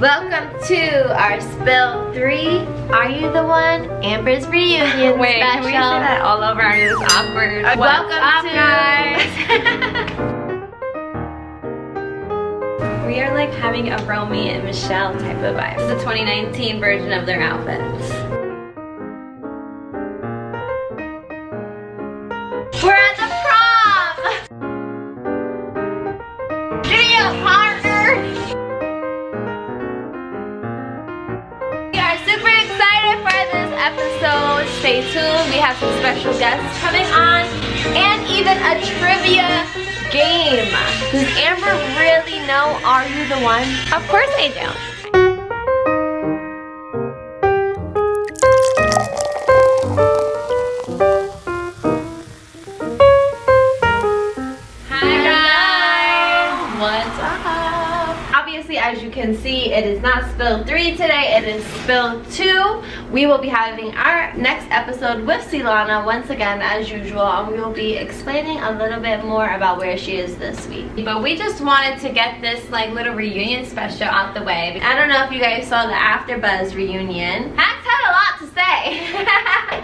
Welcome to our SPiLLL 3 Are You the One? Amber's reunion Wait, special. can we say that all over? It's awkward. Welcome to guys. We are like having a Remy and Michelle type of vibe. This is the 2019 version of their outfits. We're at the prom! Video partner! We are super excited for this episode. Stay tuned. We have some special guests coming on and even a trivia game. Does Amber really know Are You the One? Of course I do. As you can see, it is not SPiLLL 3 today, it is SPiLLL 2. We will be having our next episode with Silana once again as usual, and we will be explaining a little bit more about where she is this week. But we just wanted to get this like little reunion special out the way. I don't know if you guys saw the Afterbuzz reunion. Max had a lot to say.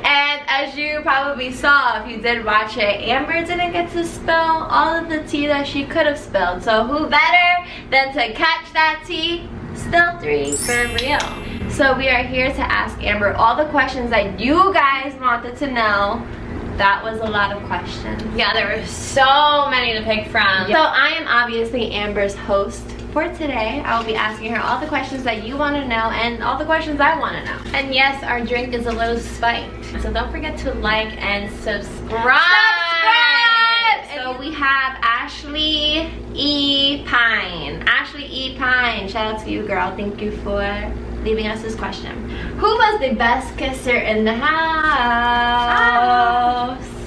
And as you probably saw if you did watch it, Amber didn't get to spill all of the tea that she could have spilled. So who better than to catch that tea? SPiLLL 3 For real. So we are here to ask Amber all the questions that you guys wanted to know. That was a lot of questions. Yeah, there were so many to pick from. So I am obviously Amber's host for today. I will be asking her all the questions that you want to know and all the questions I want to know. And yes, our drink is a little spiked. So don't forget to like and subscribe. So we have Ashley E. Pine. Ashley E. Pine, shout out to you, girl. Thank you for leaving us this question. Who was the best kisser in the house?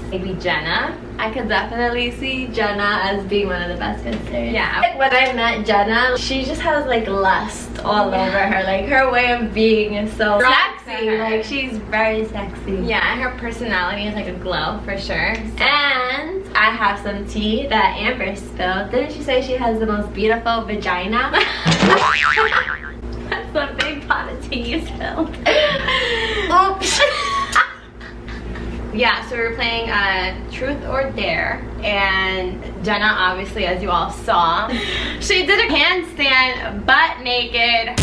Maybe Jenna. I could definitely see Jenna as being one of the best kissers. Yeah. Like when I met Jenna, she just has like lust all over her. Like her way of being is so sexy. Like she's very sexy. Yeah, and her personality is like a glow for sure. So. And I have some tea that Amber spilled. Didn't she say she has the most beautiful vagina? That's a big pot of tea you spilled. Oops. Yeah, so we were playing Truth or Dare, and Jenna, obviously, as you all saw, she did a handstand butt naked.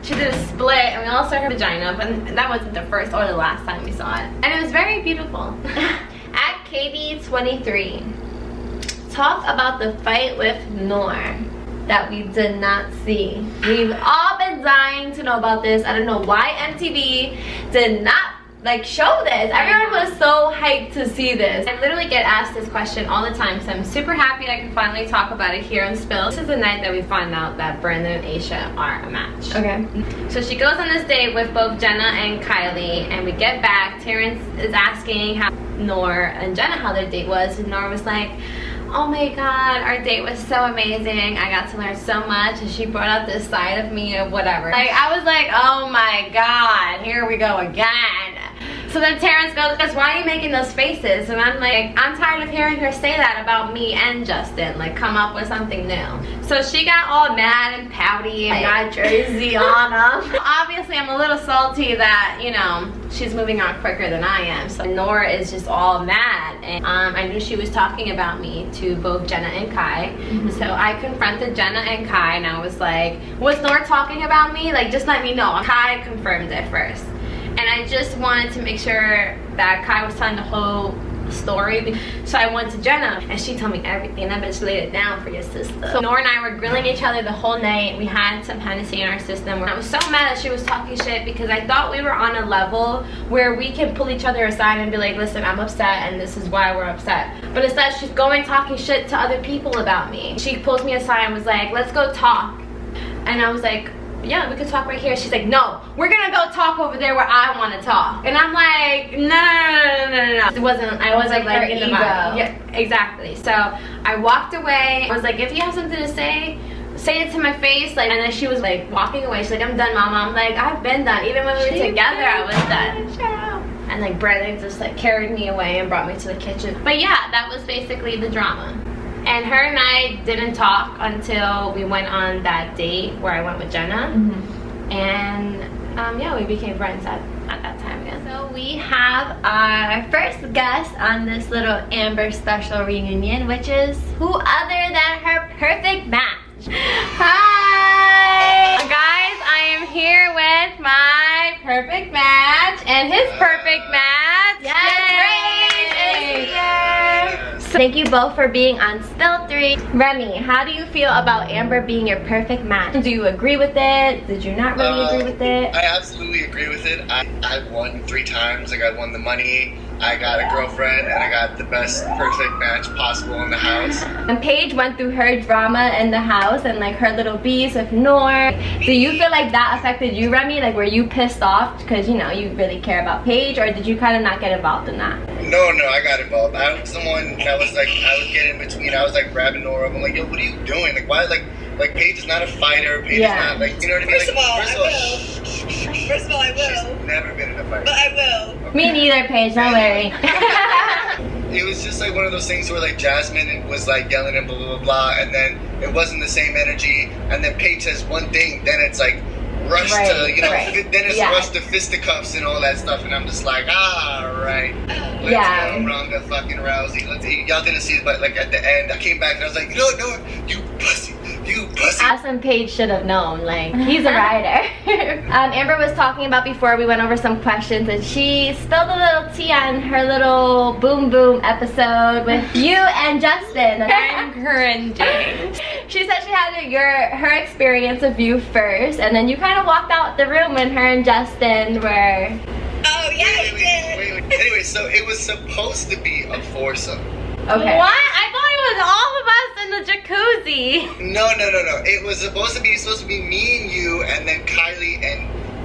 She did a split, and we all saw her vagina, but that wasn't the first or the last time we saw it. And it was very beautiful. At KB23, talk about the fight with Noor that we did not see. We've all been dying to know about this. I don't know why MTV did not like show this. Everyone was so hyped to see this. I literally get asked this question all the time, so I'm super happy I can finally talk about it here on SPiLLL. This is the night that we find out that Brandon and Aasha are a match. Okay. So she goes on this date with both Jenna and Kylie, and we get back. Terrence is asking how Noor and Jenna how their date was, and Noor was like, oh my god, our date was so amazing. I got to learn so much, and she brought out this side of me or whatever. Like, I was like, oh my god, here we go again. So then Terrence goes, why are you making those faces? And I'm like, I'm tired of hearing her say that about me and Justin. Like, come up with something new. So she got all mad and pouty and got Jersey on them. Obviously, I'm a little salty that, you know, she's moving on quicker than I am. So Nora is just all mad. And I knew she was talking about me to both Jenna and Kai. So I confronted Jenna and Kai, and I was like, was Nora talking about me? Like, just let me know. Kai confirmed it first. And I just wanted to make sure that Kai was telling the whole story. So I went to Jenna, and she told me everything. That bitch laid it down for your sister. So Nora and I were grilling each other the whole night. We had some Hennessy in our system. I was so mad that she was talking shit because I thought we were on a level where we can pull each other aside and be like, listen, I'm upset and this is why we're upset. But instead, she's going talking shit to other people about me. She pulls me aside and was like, let's go talk. And I was like, yeah, we could talk right here. She's like, no, we're gonna go talk over there where I want to talk. And I'm like, no. It wasn't, I wasn't like in the vibe. Yeah, exactly. So I walked away. I was like, if you have something to say it to my face. Like, and then she was like walking away. She's like, I'm done, mama. I'm like, I've been done. Even when we were together, I was done. And like Brandon just like carried me away and brought me to the kitchen. But yeah, that was basically the drama. And her and I didn't talk until we went on that date where I went with Jenna. And yeah, we became friends at that time. Yeah. So we have our first guest on this little Amber special reunion, which is who other than her perfect match. Hi! Guys, I am here with my perfect match and his perfect match. Yes, Raige is here. So thank you both for being on SPiLLL 3. Remy, how do you feel about Amber being your perfect match? Do you agree with it? Did you not really agree with it? I absolutely agree with it. I won 3 times. Like, I won the money, I got a girlfriend, and I got the best perfect match possible in the house. And Paige went through her drama in the house and like her little beef with Noor. Do you feel like that affected you, Remy? Like, were you pissed off because, you know, you really care about Paige, or did you kind of not get involved in that? No, I got involved. I was someone that was like, I would get in between. I was like grabbing Noor up. I'm like, yo, what are you doing? Like, why? Like Paige is not a fighter. Paige is not, like, you know what I mean? First of all, I will. She's never been in a fight. But I will. Me neither, Paige, don't worry. It was just like one of those things where like Jasmine was like yelling and blah, blah, blah, blah, and then it wasn't the same energy, and then Paige says one thing, then it's like rush to, you know, then it's rush to fisticuffs and all that stuff, and I'm just like, alright, let's go around the fucking Rousey. Y'all didn't see it, but like at the end, I came back and I was like, no, you pussy. Aasha and Paige should have known, like, he's a rider. Amber was talking about before we went over some questions, and she spilled a little tea on her little boom boom episode with you and Justin. I'm cringing. She said she had her experience of you first, and then you kind of walked out the room when her and Justin were... Oh, yeah, you did. Wait. Anyway, so it was supposed to be a foursome. Okay. What? I thought it was all of us in the jacuzzi. No. It was supposed to be me and you, and then Kylie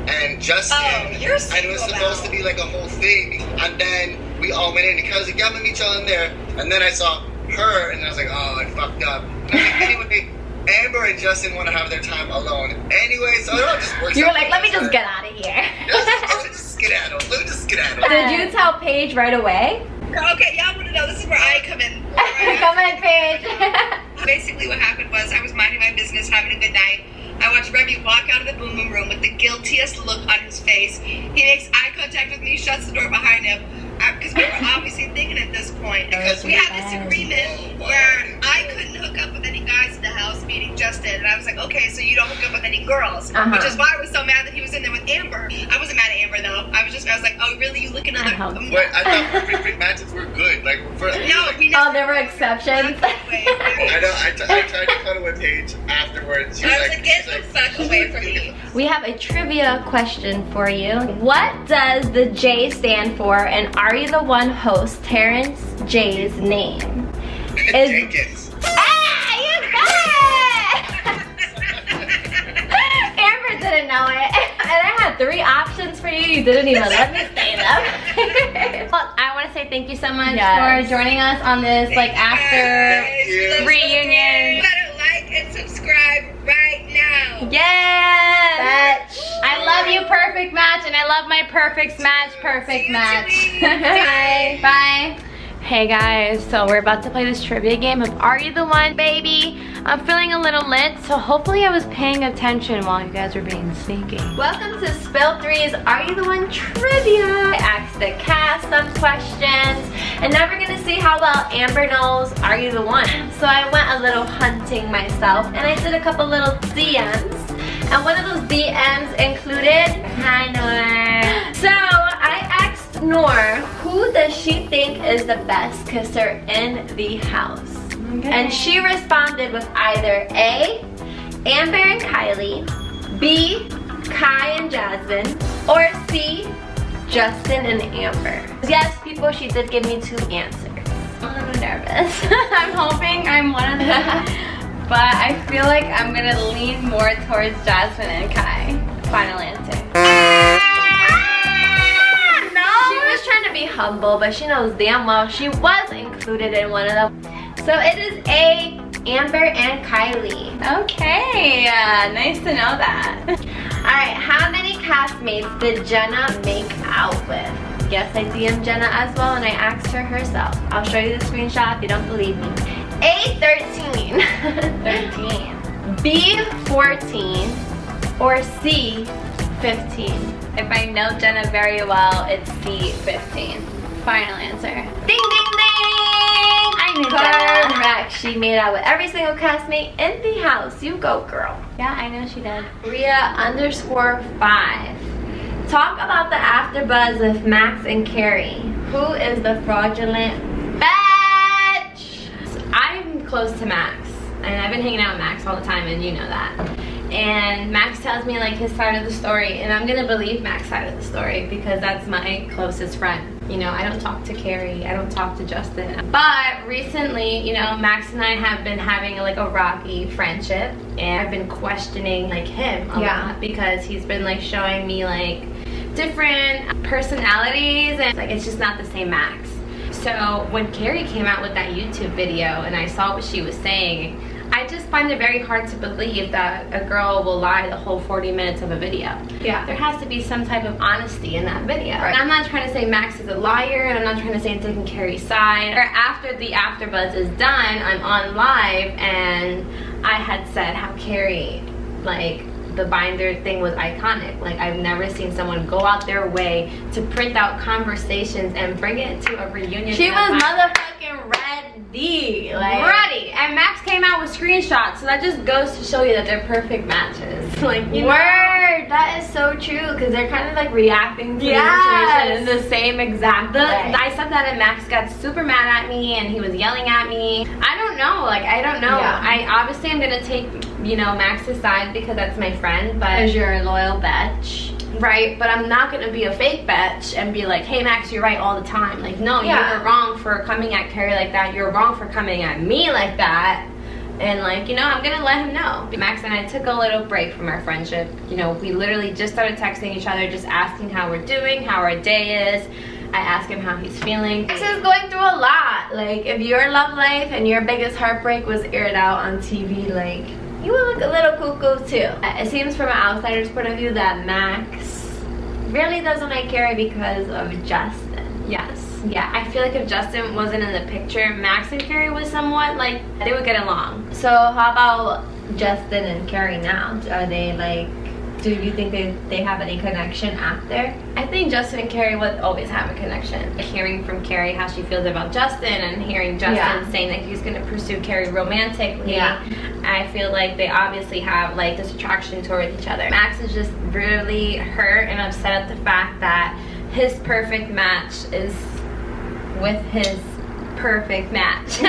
and Justin. Oh, you're so and it was supposed to be like a whole thing. And then we all went in, and Kylie was like, yeah, I'm gonna meet y'all in there. And then I saw her, and I was like, oh, I fucked up. And I was like, anyway, Amber and Justin want to have their time alone. Anyway, so it all just works. You were like, let me just get out of here. Let me just skedaddle. Did you tell Paige right away? Okay, y'all want to know, this is where I come in. Come in, Paige. Basically what happened was I was minding my business, having a good night. I watched Remy walk out of the boom boom room with the guiltiest look on his face. He makes eye contact with me, shuts the door behind him. Because we were obviously thinking at this point. Because we had this agreement where I couldn't hook up with any guys in the house, meeting Justin. And I was like, okay, so you don't hook up with any girls. Which is why I was so mad that he was in there with Amber. I wasn't mad at Amber though. I was like, oh really, you look another... But I thought perfect matches were good. Like, there were exceptions. I tried to cuddle with Paige afterwards. I was like, get the fuck away from me. We have a trivia question for you. What does the J stand for, and Are You the One host Terrence J's name? Jenkins. Ah, you got it! Amber didn't know it. And I had 3 options for you. You didn't even let me say them. Well, I want to say thank you so much for joining us on this after reunion. You better like and subscribe right now. Yes! I love you, perfect match, and I love my perfect match. Bye. Hey guys, so we're about to play this trivia game of Are You the One, baby? I'm feeling a little lit, so hopefully I was paying attention while you guys were being sneaky. Welcome to SPiLLL 3's Are You the One trivia. I asked the cast some questions, and now we're gonna see how well Amber knows Are You the One. So I went a little hunting myself, and I did a couple little DMs. And one of those DMs included, hi Noor. So I asked Noor, who does she think is the best kisser in the house? Okay. And she responded with either A, Amber and Kylie, B, Kai and Jasmine, or C, Justin and Amber. Yes, people, she did give me 2 answers. I'm a little nervous. I'm hoping I'm one of them. But I feel like I'm gonna lean more towards Jasmine and Kai. Final answer. No! She was trying to be humble, but she knows damn well she was included in one of them. So it is A, Amber and Kylie. Okay, nice to know that. Alright, how many castmates did Jenna make out with? Yes, I DM'd Jenna as well, and I asked her herself. I'll show you the screenshot if you don't believe me. A, 13. 13. B, 14. Or C, 15. If I know Jenna very well, it's C, 15. Final answer. Ding, ding, ding! I knew Jenna. Correct. She made out with every single castmate in the house. You go, girl. Yeah, I know she did. Rhea_5. Talk about the AfterBuzz with Max and Carrie. Who is the fraudulent bitch? I'm close to Max, and I've been hanging out with Max all the time, and you know that. And Max tells me like his side of the story, and I'm gonna believe Max's side of the story because that's my closest friend. You know, I don't talk to Carrie, I don't talk to Justin. But recently, you know, Max and I have been having like a rocky friendship, and I've been questioning like him a lot because he's been like showing me like different personalities, and it's just not the same Max. So when Carrie came out with that YouTube video and I saw what she was saying, I just find it very hard to believe that a girl will lie the whole 40 minutes of a video. Yeah. There has to be some type of honesty in that video. Right. And I'm not trying to say Max is a liar, and I'm not trying to say I'm taking Carrie's side. Or after the AfterBuzz is done, I'm on live, and I had said how Carrie, like, the binder thing was iconic. Like, I've never seen someone go out their way to print out conversations and bring it to a reunion. She was motherfucking ready. Like, ready. And Max came out with screenshots, so that just goes to show you that they're perfect matches. Like, you word, that is so true, because they're kind of like reacting to the situation in the same exact way. I said that, and Max got super mad at me, and he was yelling at me. I don't know, like, I don't know. Yeah. I obviously am gonna take, you know, Max's side because that's my friend, but Because you're a loyal bitch. right, but I'm not gonna be a fake bitch and be like, hey Max, you're right all the time. Like, no, you were wrong for coming at Carrie like that. You're wrong for coming at me like that. And like, you know, I'm gonna let him know. Max and I took a little break from our friendship. You know, we literally just started texting each other, just asking how we're doing, how our day is. I asked him how he's feeling. Max is going through a lot. Like, if your love life and your biggest heartbreak was aired out on TV, like, you would look a little cuckoo too. It seems from an outsider's point of view that Max really doesn't like Carrie because of Justin. Yes. Yeah, I feel like if Justin wasn't in the picture, Max and Carrie was somewhat like, they would get along. So how about Justin and Carrie now? Are they like, do you think they have any connection after? I think Justin and Carrie would always have a connection. Hearing from Carrie how she feels about Justin, and hearing Justin saying that he's going to pursue Carrie romantically, I feel like they obviously have like this attraction towards each other. Max is just really hurt and upset at the fact that his perfect match is with his perfect match.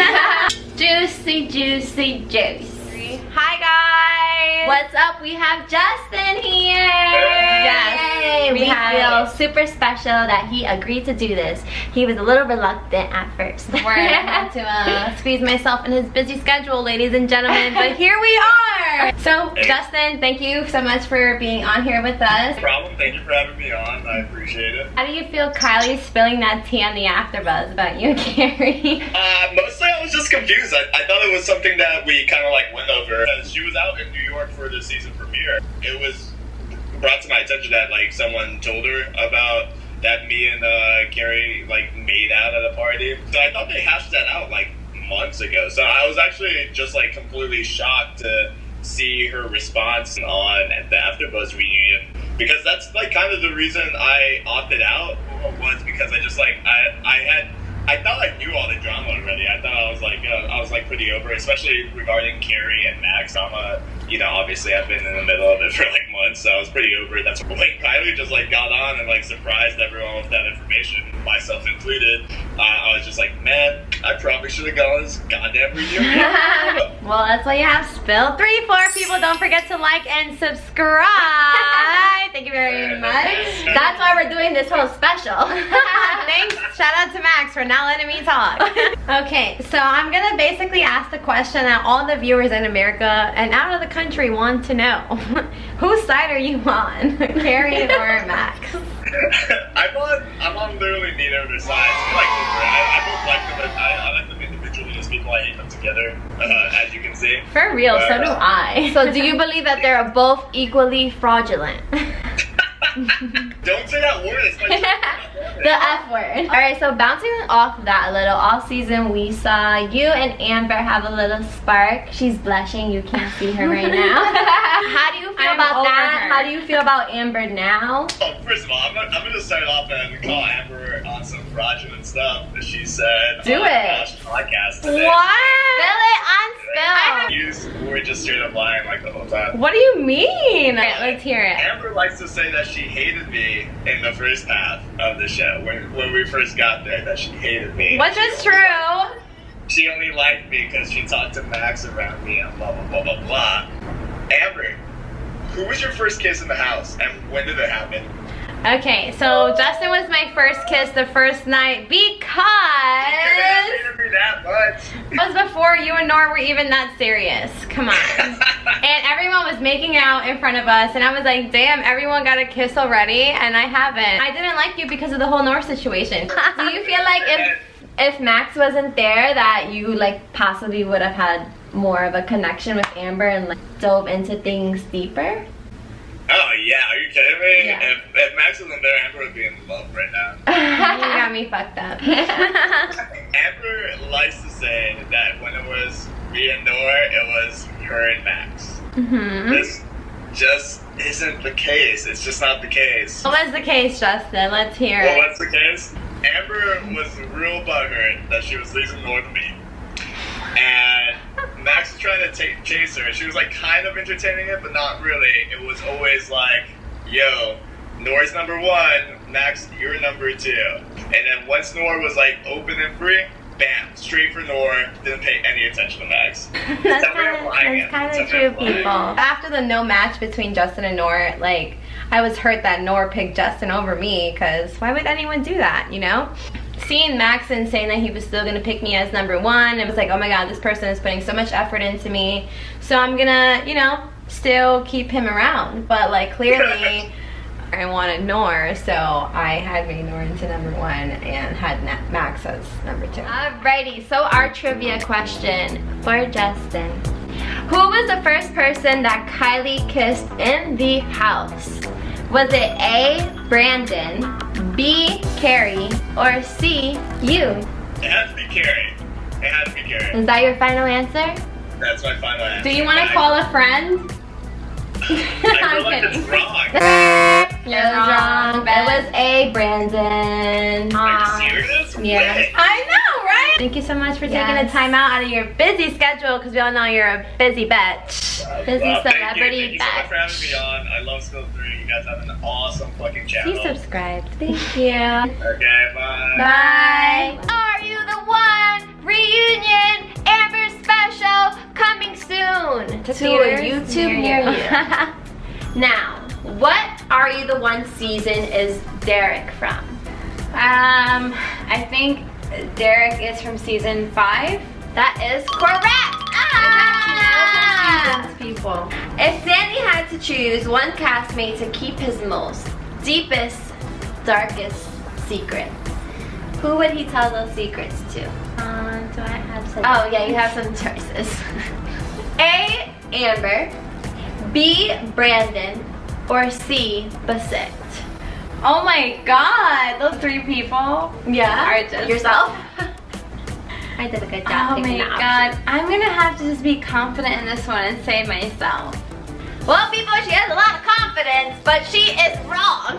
Juicy, juicy, juicy. Hi guys! What's up? We have Justin here! Yes! We feel super special that he agreed to do this. He was a little reluctant at first. I had to squeeze myself in his busy schedule, ladies and gentlemen, but here we are! So, Justin, thank you so much for being on here with us. No problem. Thank you for having me on. I appreciate it. How do you feel Kylie spilling that tea on the AfterBuzz about you and Carrie? Mostly I was just confused. I thought it was something that we kind of like went over. She was out in New York for the season premiere. It was brought to my attention that like someone told her about that me and Carrie like made out at a party. So I thought they hashed that out like months ago. So I was actually just like completely shocked to see her response on the AfterBuzz reunion, because that's like kind of the reason I opted out, was because I just like I thought I knew all the drama already. I thought I was like pretty over, especially regarding Carrie and Max drama. You know, obviously I've been in the middle of it for like months, so I was pretty over it. That's when Kylie just like got on and like surprised everyone with that information, myself included. I was just like, man, I probably should have gone this goddamn reunion. Well, that's why you have SPiLLL 3-4. People, don't forget to like and subscribe. Thank you very much. That's why we're doing this whole special. Thanks. Shout out to Max for not letting me talk. Okay, so I'm gonna basically ask the question that all the viewers in America and out of the country want to know. Whose side are you on? Carrie or Max? I'm on literally neither of their sides. I both like them. I like them individually as people. I hate them together, as you can see. For real, so do I. So do you believe that they're both equally fraudulent? Don't say that word. It's like The F word. Alright, so bouncing off that a little, all season we saw you and Amber have a little spark. She's blushing, you can't see her right now. How do you feel about that? How do you feel about Amber now? Oh, first of all, I'm gonna start off and call Amber on some fraudulent stuff that she said Do on it. the podcast today. What? Spill it on Spill. You were just straight up lying like the whole time. What do you mean? Alright, let's hear it. Amber likes to say that she hated me in the first half of the show. When we first got there, that she hated me. Which is true. She only liked me because she talked to Max around me and blah, blah, blah, blah, blah. Amber, who was your first kiss in the house and when did it happen? Okay, so Justin was my first kiss the first night because You hated me that much. it was before you and Nora were even that serious. Come on. And everyone was making out in front of us and I was like, damn, everyone got a kiss already and I haven't. I didn't like you because of the whole Nora situation. Do you feel like if Max wasn't there that you like possibly would have had more of a connection with Amber and like dove into things deeper? Oh yeah, are you kidding me? Yeah. If Max wasn't there, Amber would be in love right now. You got me fucked up. Amber likes to say that when it was me and Nora, it was her and Max. This just isn't the case. It's just not the case. What was the case, Justin? Let's hear Well, it. what's the case? Amber was real butthurt that she was losing Nora to me. And Max was trying to chase her. She was like kind of entertaining it, but not really. It was always like, yo, Nora's number one, Max, you're number two. And then once Nora was like open and free, bam, straight for Nora, didn't pay any attention to Max. That's kind of true, people. After the no match between Justin and Nora, like, I was hurt that Nora picked Justin over me because why would anyone do that, you know? Seeing Max and saying that he was still gonna pick me as number one, it was like, oh my god, this person is putting so much effort into me, so I'm gonna, you know, still keep him around. But like clearly I wanted Nora, so I had made Nora into number one and had Max as number two. Alrighty, so our trivia question for Justin. Who was the first person that Kylie kissed in the house? Was it A, Brandon, B, Carrie, or C, you? It had to be Carrie. It had to be Carrie. Is that your final answer? That's my final answer. Do you want to call a friend? I feel like kidding. it's wrong. You're wrong. It was A, Brandon. Are you serious? Yeah. Wait. I know, right? Thank you so much for taking the time out of your busy schedule because we all know you're a busy bitch. Busy Well, celebrity thank you so much for having bitch. me on. I love SPiLLL 3. You guys have an awesome fucking channel. Please subscribe. Thank you. Okay, bye. Bye. Are You the One? Reunion Amber special coming soon to a YouTube near you. Now, what Are You the One season is Derek from? I think Derek is from season 5. That is correct. Seasons, people. If Sandy had to choose one castmate to keep his most deepest, darkest secrets, who would he tell those secrets to? Do I have some? Oh yeah, you have some choices. A, Amber, B, Brandon, or C, Bassett. Oh my god, those 3 people. Yeah, Are just yourself? I did a good job Oh picking my the god, option. I'm gonna have to just be confident in this one and say myself. Well, people, she has a lot of confidence, but she is wrong.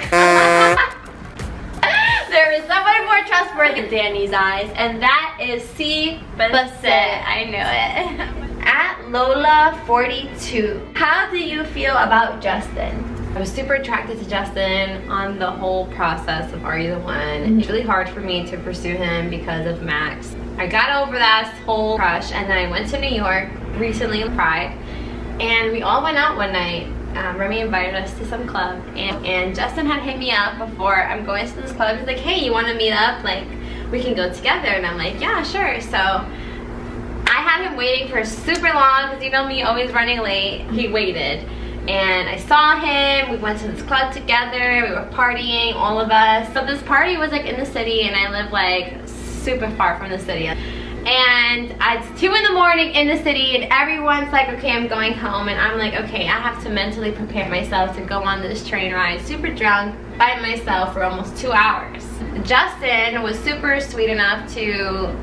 There is someone more trustworthy in Danny's eyes, and that is C, Bassett. I knew it. At Lola42, how do you feel about Justin? I was super attracted to Justin on the whole process of Are You the One. It's really hard for me to pursue him because of Max. I got over that whole crush and then I went to New York recently in Pride and we all went out one night. Remy invited us to some club and Justin had hit me up before I'm going to this club. He's like, hey, you want to meet up? Like, we can go together. And I'm like, yeah, sure. So I had him waiting for super long because you know me always running late. He waited. And I saw him, we went to this club together, we were partying, all of us. So this party was like in the city and I live like super far from the city. And it's 2 in the morning in the city, and everyone's like, okay, I'm going home. And I'm like, okay, I have to mentally prepare myself to go on this train ride super drunk by myself for almost 2 hours. Justin was super sweet enough to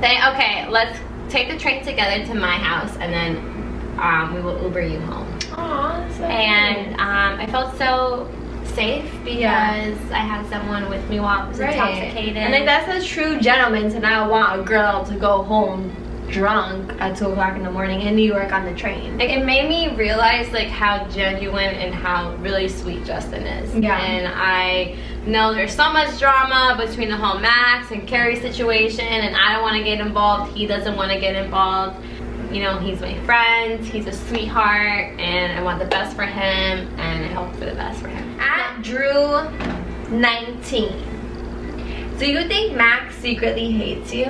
say, okay, let's take the train together to my house, and then we will Uber you home. Aww, so and I felt so safe because I had someone with me while I was intoxicated. And like, that's a true gentleman to not want a girl to go home drunk at 2 o'clock in the morning in New York on the train. Like, it made me realize like how genuine and how really sweet Justin is. Yeah. And I know there's so much drama between the whole Max and Carrie situation, and I don't want to get involved. He doesn't want to get involved. You know, he's my friend, he's a sweetheart, and I want the best for him, and I hope for the best for him. At Drew 19. Do you think Max secretly hates you?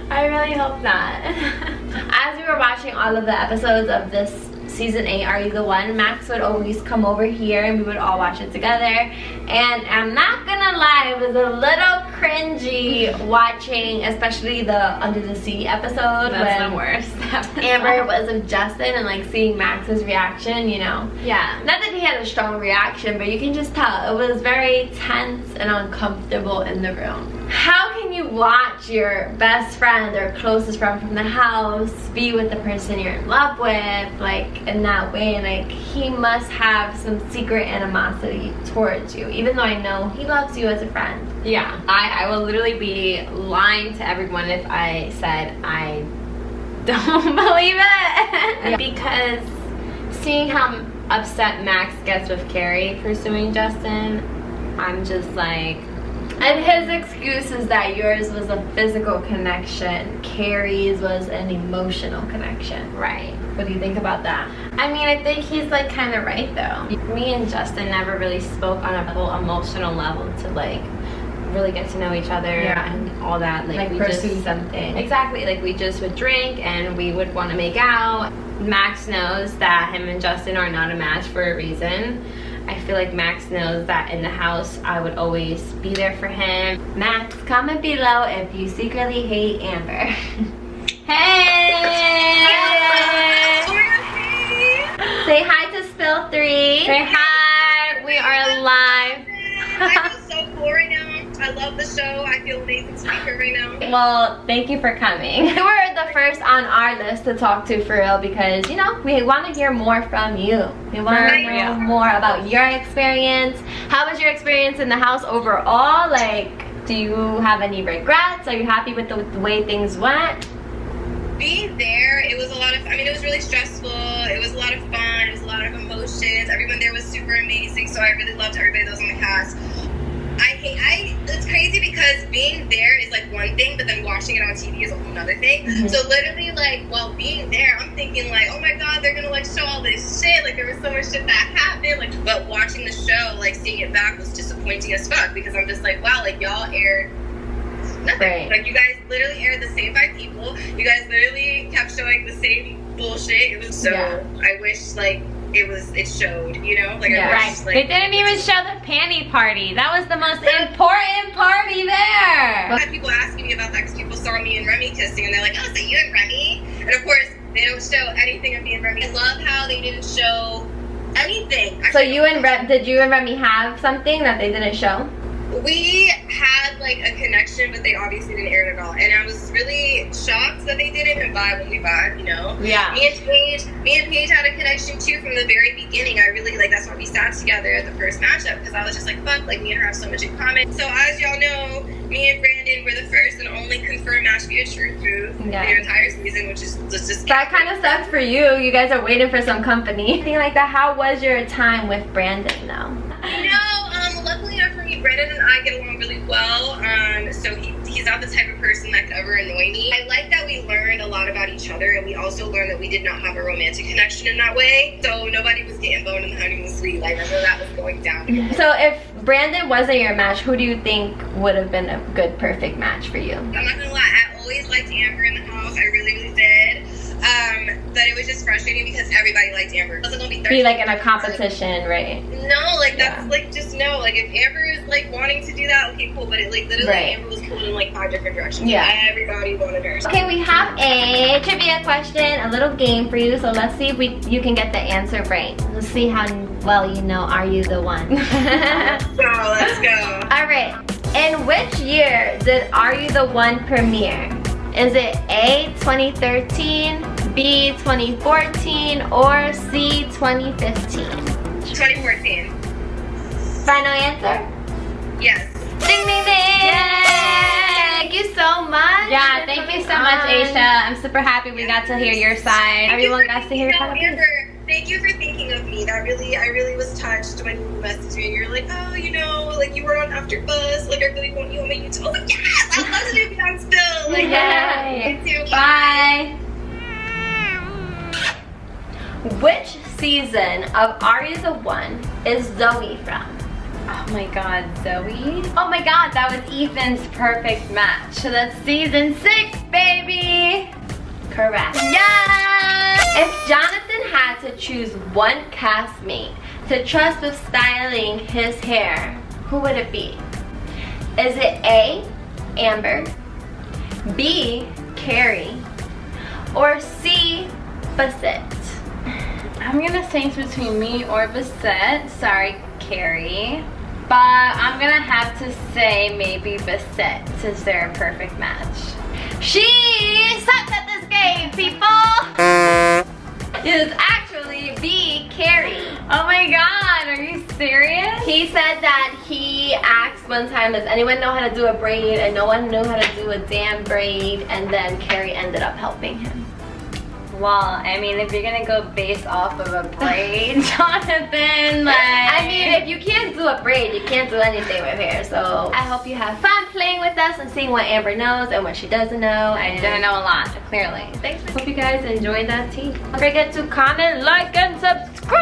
I really hope not. As we were watching all of the episodes of this season 8, Are You the One, Max would always come over here and we would all watch it together. And I'm not gonna lie, it was a little cringy watching, especially the Under the Sea episode. That's the worst. Amber was with Justin and like seeing Max's reaction, you know. Yeah. Not that he had a strong reaction, but you can just tell it was very tense and uncomfortable in the room. How can you watch your best friend or closest friend from the house be with the person you're in love with, like in that way? And like, he must have some secret animosity towards you, even though I know he loves you as a friend. Yeah, I will literally be lying to everyone if I said I don't believe it. Yeah. Because seeing how upset Max gets with Carrie pursuing Justin, I'm just like... And his excuse is that yours was a physical connection, Carrie's was an emotional connection. Right. What do you think about that? I mean, I think he's like kind of right though. Me and Justin never really spoke on a whole emotional level to like really get to know each other and all that. Like we pursue just, something. Exactly. Like we just would drink and we would want to make out. Max knows that him and Justin are not a match for a reason. I feel like Max knows that in the house I would always be there for him. Max, comment below if you secretly hate Amber. Hey! Say hi to SPiLLL 3. Say hi! We are live. I feel so cool right now. I love the show. I feel amazing to be here right now. Well, thank you for coming. You were the first on our list to talk to for real because, you know, we want to hear more from you. We want to know more about your experience. How was your experience in the house overall? Like, do you have any regrets? Are you happy with the way things went? Being there, it was a lot of, I mean, it was really stressful. It was a lot of fun. It was a lot of emotions. Everyone there was super amazing. So I really loved everybody that was on the cast. It's crazy because being there is like one thing, but then watching it on TV is a whole nother thing. Mm-hmm. So literally, like, while being there, I'm thinking like, oh my god, they're gonna like show all this shit. Like, there was so much shit that happened. Like, but watching the show, like seeing it back was disappointing as fuck because I'm just like, wow, like y'all aired nothing. Right. Like, you guys literally aired the same 5 people. You guys literally kept showing the same bullshit. It was so. I wish like. It showed, you know? Like, I wish, like, they didn't even show the panty party. That was the most important party there. I had people asking me about that because people saw me and Remy kissing and they're like, oh, so you and Remy? And of course, they don't show anything of me and Remy. I love how they didn't show anything. So you and did you and Remy have something that they didn't show? We had like a connection, but they obviously didn't air it at all. And I was really shocked that they didn't and vibe when we vibe, you know? Yeah. Me and Paige had a connection too from the very beginning. I really, like, that's why we sat together at the first matchup, because I was just like, fuck, like, me and her have so much in common. So as y'all know, me and Brandon were the first and only confirmed match via Truth Booth the entire season, which is just that kind of sucks for you. You guys are waiting for some company. Anything like that. How was your time with Brandon though? You know, luckily enough for me, Brandon and I get along really well. So he's not the type of person that could ever annoy me. I like that we learned a lot about each other, and we also learned that we did not have a romantic connection in that way. So nobody was getting boned in the honeymoon suite. I remember that was going down. So if Brandon wasn't your match, who do you think would have been a good, perfect match for you? I'm not gonna lie, I always liked Amber in the house. I really, really did. But it was just frustrating because everybody liked Amber. It wasn't gonna be 13. Be like in a competition, right? No, like that's like just no. Like if Amber is like wanting to do that, okay, cool. But it like literally Amber was pulled in like 5 different directions. Yeah. Everybody wanted her. Okay, we have a trivia question, a little game for you. So let's see if you can get the answer right. Let's see how well you know Are You the One? Let's go. All right. In which year did Are You the One premiere? Is it A, 2013, B, 2014, or C, 2015? 2014. Final answer? Yes. Ding, ding, ding! Yay! Thank you so much. Yeah, thank you so much, Aasha. I'm super happy we got to hear your side. Everyone got to hear your side. Amber, thank you for thinking of me. I really was touched when you messaged me and you're like, oh, you know, like you were on Afterbuzz. Like I really want you on my YouTube. I was like, yes, I love to be on SPiLLL. Like, Yay. Me too. Bye. Which season of Are You the One is Zoe from? Oh my god, Zoe? Oh my god, that was Ethan's perfect match. So that's season 6, baby! Correct. Yes! If Jonathan had to choose one castmate to trust with styling his hair, who would it be? Is it A, Amber, B, Carrie, or C, Bassett? I'm gonna say it's between me or Bassett. Sorry, Carrie. But I'm gonna have to say maybe Bassett since they're a perfect match. She sucks at this game, people! It is actually B, Carrie. Oh my god, are you serious? He said that he asked one time, does anyone know how to do a braid? And no one knew how to do a damn braid, and then Carrie ended up helping him. Well, I mean, if you're gonna go based off of a braid, Jonathan, like... I mean, if you can't do a braid, you can't do anything with hair. So I hope you have fun playing with us and seeing what Amber knows and what she doesn't know. I didn't know a lot, clearly. Thanks for Hope you guys enjoyed that tea. Don't forget to comment, like, and subscribe!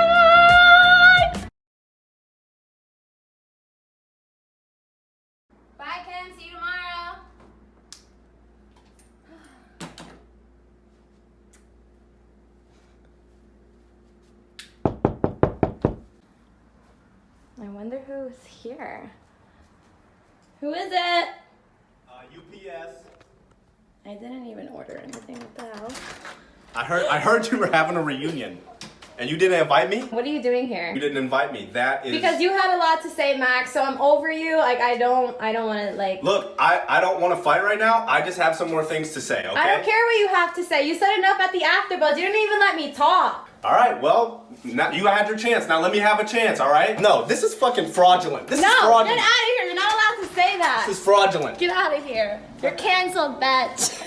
Bye, Kim. See you tomorrow. I wonder who's here. Who is it? UPS. I didn't even order anything. What the hell? I heard you were having a reunion, and you didn't invite me. What are you doing here? You didn't invite me. That is Because you had a lot to say, Max. So I'm over you. Like I don't want to like. Look, I don't want to fight right now. I just have some more things to say. Okay. I don't care what you have to say. You said enough at the Afterbuzz. You didn't even let me talk. All right. Well, now you had your chance. Now let me have a chance. All right. No, this is fucking fraudulent. This is No, fraudulent. get out of here. You're not allowed to say that. This is fraudulent. Get out of here. You're canceled, bitch.